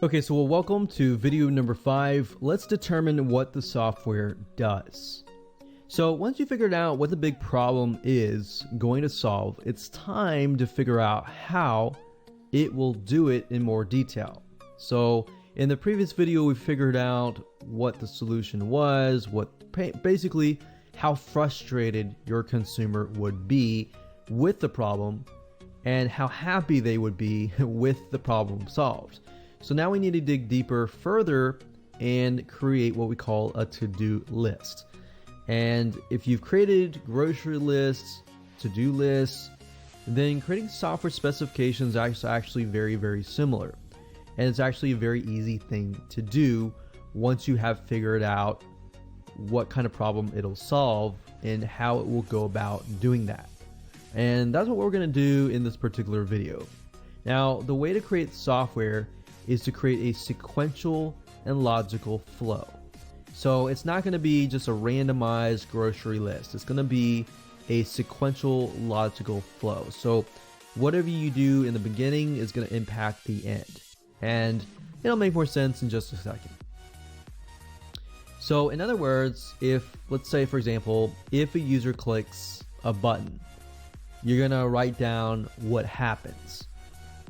Okay, so welcome to video number 5. Let's determine what the software does. So once you figured out what the big problem is going to solve, it's time to figure out how it will do it in more detail. So in the previous video, we figured out what the solution was, basically how frustrated your consumer would be with the problem and how happy they would be with the problem solved. So now we need to dig deeper further and create what we call a to-do list. And if you've created grocery lists, to-do lists, then creating software specifications is actually very, very similar. And it's actually a very easy thing to do once you have figured out what kind of problem it'll solve and how it will go about doing that. And that's what we're going to do in this particular video. Now, the way to create software is to create a sequential and logical flow. So it's not going to be just a randomized grocery list. It's going to be a sequential logical flow. So whatever you do in the beginning is going to impact the end. And it'll make more sense in just a second. So in other words, let's say, for example, if a user clicks a button, you're going to write down what happens.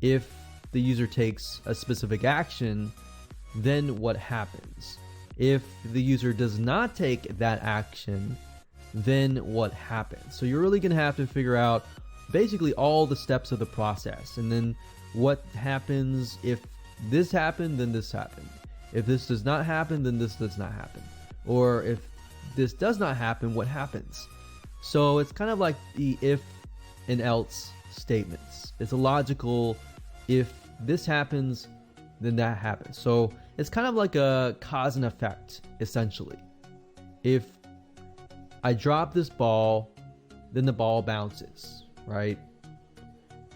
If the user takes a specific action, then what happens? If the user does not take that action, then what happens? So you're really going to have to figure out basically all the steps of the process, and then what happens if this happened, then this happened. If this does not happen, then this does not happen. Or if this does not happen, what happens? So it's kind of like the if and else statements. It's a logical, if this happens, then that happens. So it's kind of like a cause and effect, essentially. If I drop this ball, then the ball bounces, right?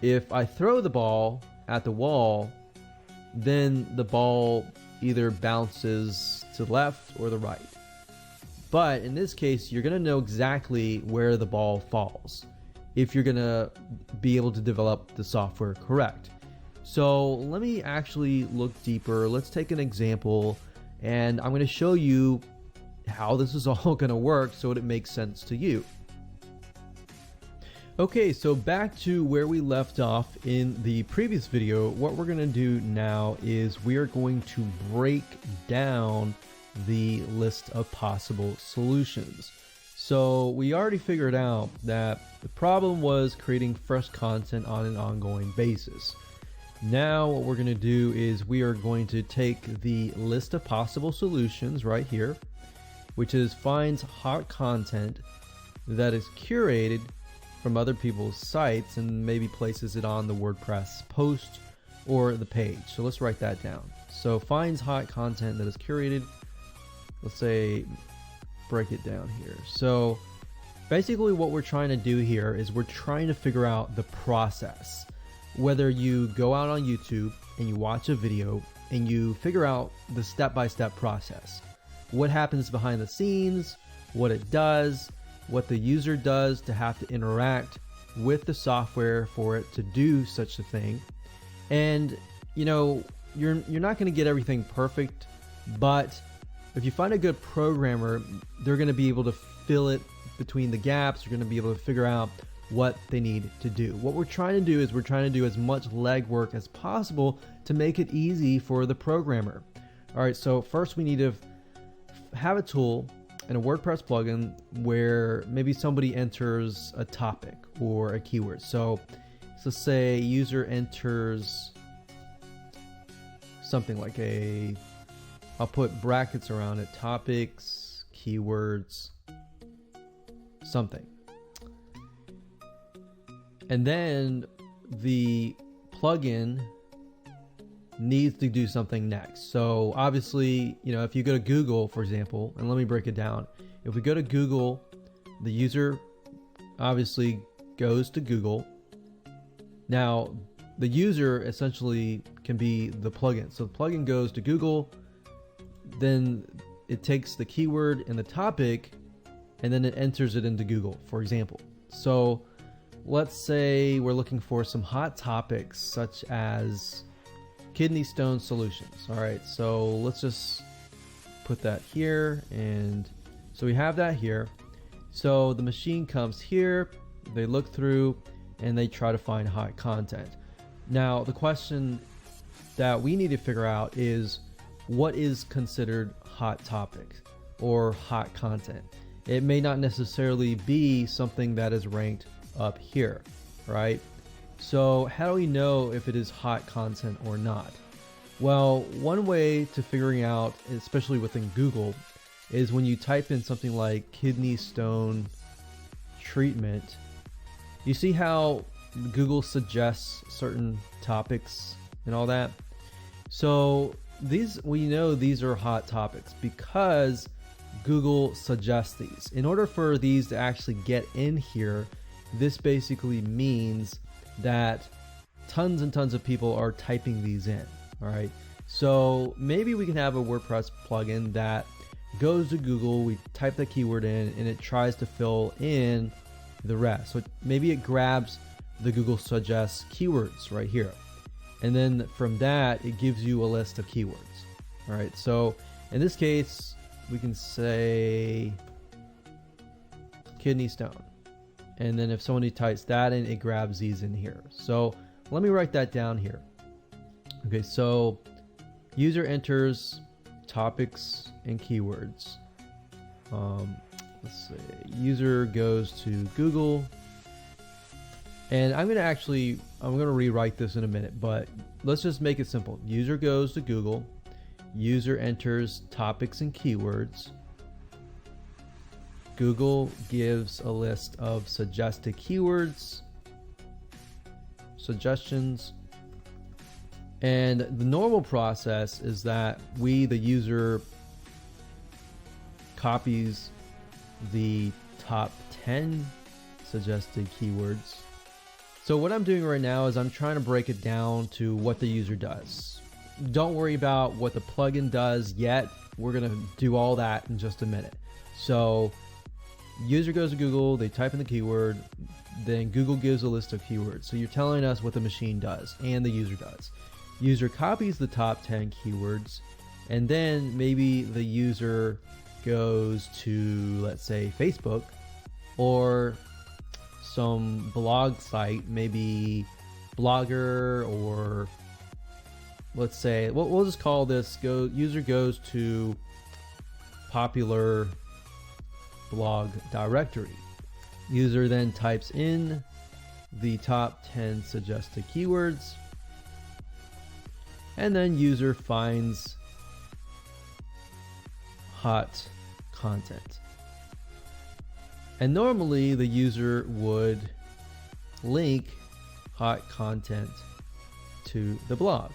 If I throw the ball at the wall, then the ball either bounces to the left or the right. But in this case, you're going to know exactly where the ball falls if you're going to be able to develop the software correct. So let me actually look deeper. Let's take an example, and I'm going to show you how this is all going to work so it makes sense to you. Okay, so back to where we left off in the previous video. What we're going to do now is we are going to break down the list of possible solutions. So we already figured out that the problem was creating fresh content on an ongoing basis. Now what we're going to do is we are going to take the list of possible solutions right here, which is finds hot content that is curated from other people's sites and maybe places it on the WordPress post or the page. So let's write that down. So finds hot content that is curated. Let's say break it down here. So basically what we're trying to do here is we're trying to figure out the process. Whether you go out on YouTube and you watch a video and you figure out the step-by-step process, what happens behind the scenes, what it does, what the user does to have to interact with the software for it to do such a thing. And you know, you're not going to get everything perfect, but if you find a good programmer, they're going to be able to fill it between the gaps. You're going to be able to figure out what they need to do. What we're trying to do is we're trying to do as much legwork as possible to make it easy for the programmer. All right, so first we need to have a tool and a WordPress plugin where maybe somebody enters a topic or a keyword. So let's say user enters something like I'll put brackets around it, topics, keywords, something. And then the plugin needs to do something next. So obviously, you know, if you go to Google, for example, and let me break it down. If we go to Google, the user obviously goes to Google. Now, the user essentially can be the plugin. So the plugin goes to Google, then it takes the keyword and the topic, and then it enters it into Google, for example. So let's say we're looking for some hot topics such as Kidney Stone Solutions. All right, so let's just put that here, and so we have that here. So the machine comes here, they look through, and they try to find hot content. Now the question that we need to figure out is, what is considered hot topics or hot content? It may not necessarily be something that is ranked up here, right? So how do we know if it is hot content or not? Well, one way to figuring out, especially within Google, is when you type in something like kidney stone treatment. You see how Google suggests certain topics and all that? So we know these are hot topics because Google suggests these. In order for these to actually get in here, this basically means that tons and tons of people are typing these in. All right, so maybe we can have a WordPress plugin that goes to Google, we type the keyword in, and it tries to fill in the rest. So maybe it grabs the Google Suggests keywords right here, and then from that it gives you a list of keywords. All right, so in this case we can say kidney stone, and then if somebody types that in, it grabs these in here. So let me write that down here. Okay, so user enters topics and keywords. Let's see, user goes to Google, and I'm gonna rewrite this in a minute, but let's just make it simple. User goes to Google, user enters topics and keywords, Google gives a list of suggested keywords, suggestions, and the normal process is that the user copies the top 10 suggested keywords. So what I'm doing right now is I'm trying to break it down to what the user does. Don't worry about what the plugin does yet. We're gonna do all that in just a minute. So user goes to Google, they type in the keyword, then Google gives a list of keywords. So you're telling us what the machine does and the user does. User copies the top 10 keywords, and then maybe the user goes to, let's say, Facebook or some blog site, maybe Blogger, or let's say, we'll just call this user goes to popular blog directory. User then types in the top 10 suggested keywords, and then user finds hot content. And normally the user would link hot content to the blog.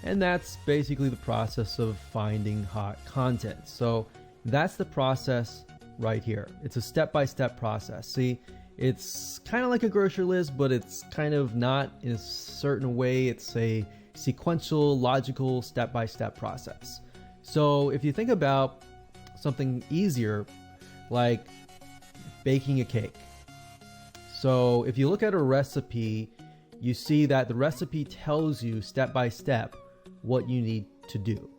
And that's basically the process of finding hot content. So that's the process right here. It's a step-by-step process. See, it's kind of like a grocery list, but it's kind of not in a certain way. It's a sequential, logical, step-by-step process. So if you think about something easier, like baking a cake. So if you look at a recipe, you see that the recipe tells you step by step what you need to do.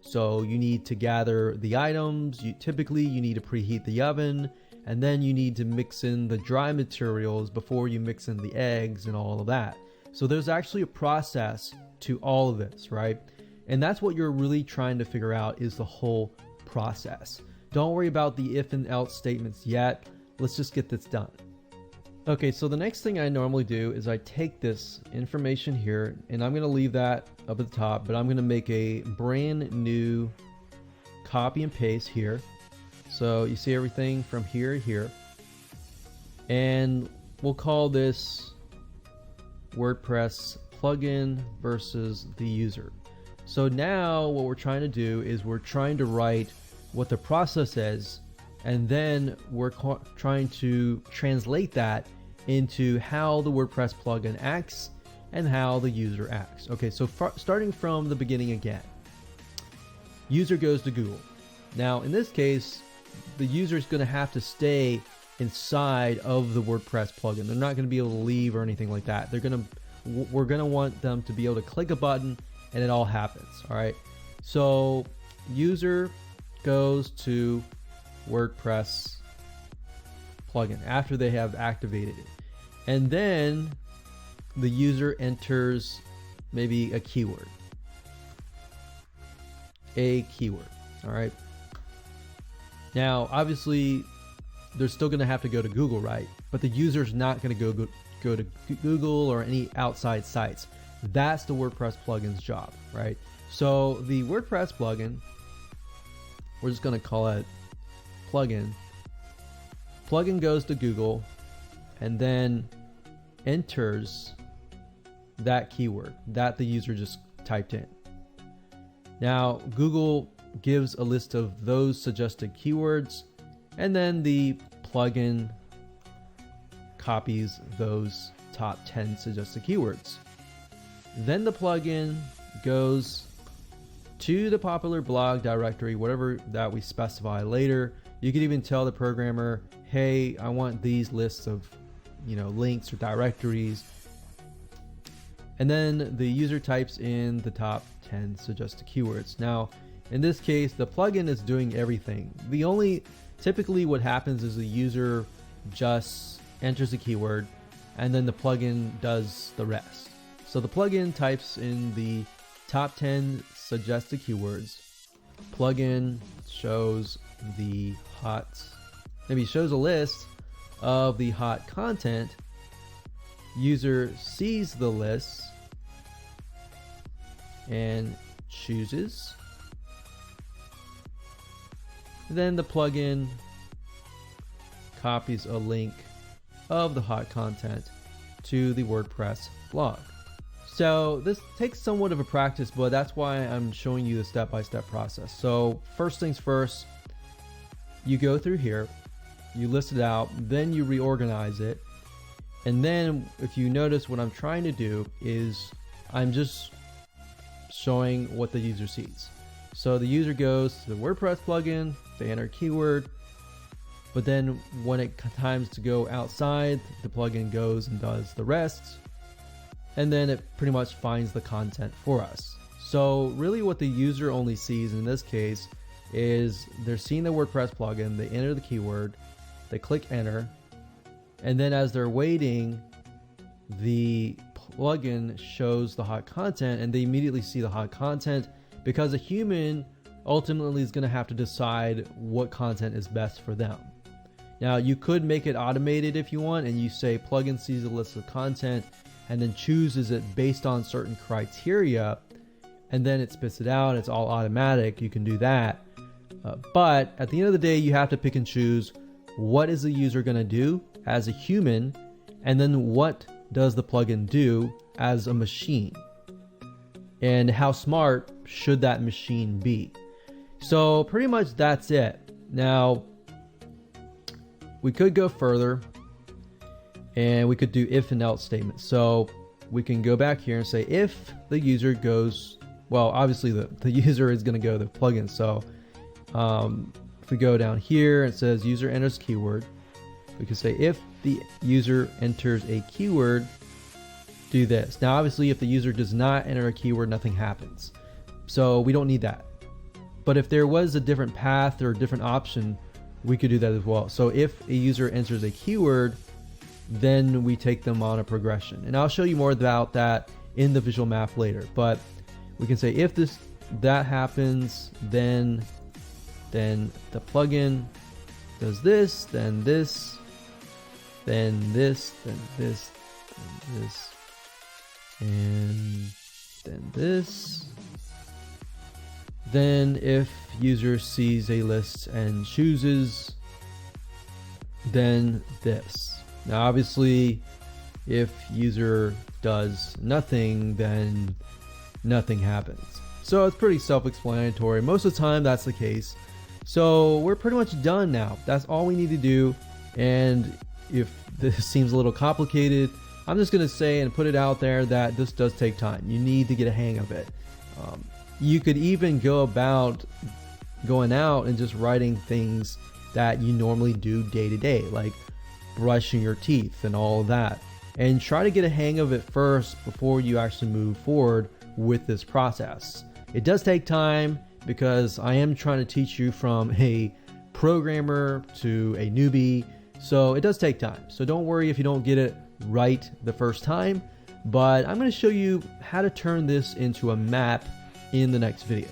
So you need to gather the items, typically you need to preheat the oven, and then you need to mix in the dry materials before you mix in the eggs and all of that. So there's actually a process to all of this, right? And that's what you're really trying to figure out, is the whole process. Don't worry about the if and else statements yet. Let's just get this done. Okay, so the next thing I normally do is I take this information here, and I'm going to leave that up at the top, but I'm going to make a brand new copy and paste here. So you see everything from here to here, and we'll call this WordPress plugin versus the user. So now what we're trying to do is we're trying to write what the process is, and then we're trying to translate that into how the WordPress plugin acts and how the user acts. Okay, so starting from the beginning again. User goes to Google. Now, in this case, the user is going to have to stay inside of the WordPress plugin. They're not going to be able to leave or anything like that. We're going to want them to be able to click a button and it all happens. All right. So user goes to WordPress plugin after they have activated it. And then the user enters maybe a keyword. All right. Now, obviously, they're still going to have to go to Google, right? But the user's not going to go to Google or any outside sites. That's the WordPress plugin's job, right? So the WordPress plugin, we're just going to call it plugin. Plugin goes to Google and then enters that keyword that the user just typed in. Now, Google gives a list of those suggested keywords, and then the plugin copies those top 10 suggested keywords. Then the plugin goes to the popular blog directory, whatever that we specify later. You could even tell the programmer, hey, I want these lists of, links or directories. And then the user types in the top 10 suggested keywords. Now, in this case, the plugin is doing everything. Typically what happens is the user just enters a keyword and then the plugin does the rest. So the plugin types in the top 10 suggested keywords. Plugin shows shows a list of the hot content. User sees the list and chooses. Then the plugin copies a link of the hot content to the WordPress blog. So this takes somewhat of a practice, but that's why I'm showing you the step-by-step process. So first things first, you go through here, you list it out, then you reorganize it. And then if you notice, what I'm trying to do is I'm just showing what the user sees. So the user goes to the WordPress plugin, they enter keyword, but then when it times to go outside, the plugin goes and does the rest, and then it pretty much finds the content for us. So really what the user only sees in this case is they're seeing the WordPress plugin, they enter the keyword, they click enter, and then as they're waiting, the plugin shows the hot content and they immediately see the hot content, because a human ultimately is going to have to decide what content is best for them. Now, you could make it automated if you want, and you say plugin sees a list of content and then chooses it based on certain criteria, and then it spits it out. It's all automatic. You can do that. But at the end of the day, you have to pick and choose what is the user going to do as a human, and then what does the plugin do as a machine, and how smart should that machine be. So pretty much that's it. Now, we could go further and we could do if and else statements. So we can go back here and say if the user goes, well, obviously the user is going to go to the plugin. So if we go down here, it says user enters keyword. We can say if the user enters a keyword, do this. Now, obviously, if the user does not enter a keyword, nothing happens. So we don't need that. But if there was a different path or a different option, we could do that as well. So if a user enters a keyword, then we take them on a progression. And I'll show you more about that in the visual map later. But we can say if that happens, then the plugin does this, then this, then this, then this, then this, and then this. Then if user sees a list and chooses, then this. Now obviously, if user does nothing, then nothing happens. So it's pretty self-explanatory. Most of the time that's the case. So we're pretty much done now. That's all we need to do. And if this seems a little complicated, I'm just going to say and put it out there that this does take time. You need to get a hang of it. You could even go about going out and just writing things that you normally do day to day, like brushing your teeth and all of that. And try to get a hang of it first before you actually move forward with this process. It does take time because I am trying to teach you from a programmer to a newbie, so it does take time. So don't worry if you don't get it right the first time, but I'm going to show you how to turn this into a map in the next video.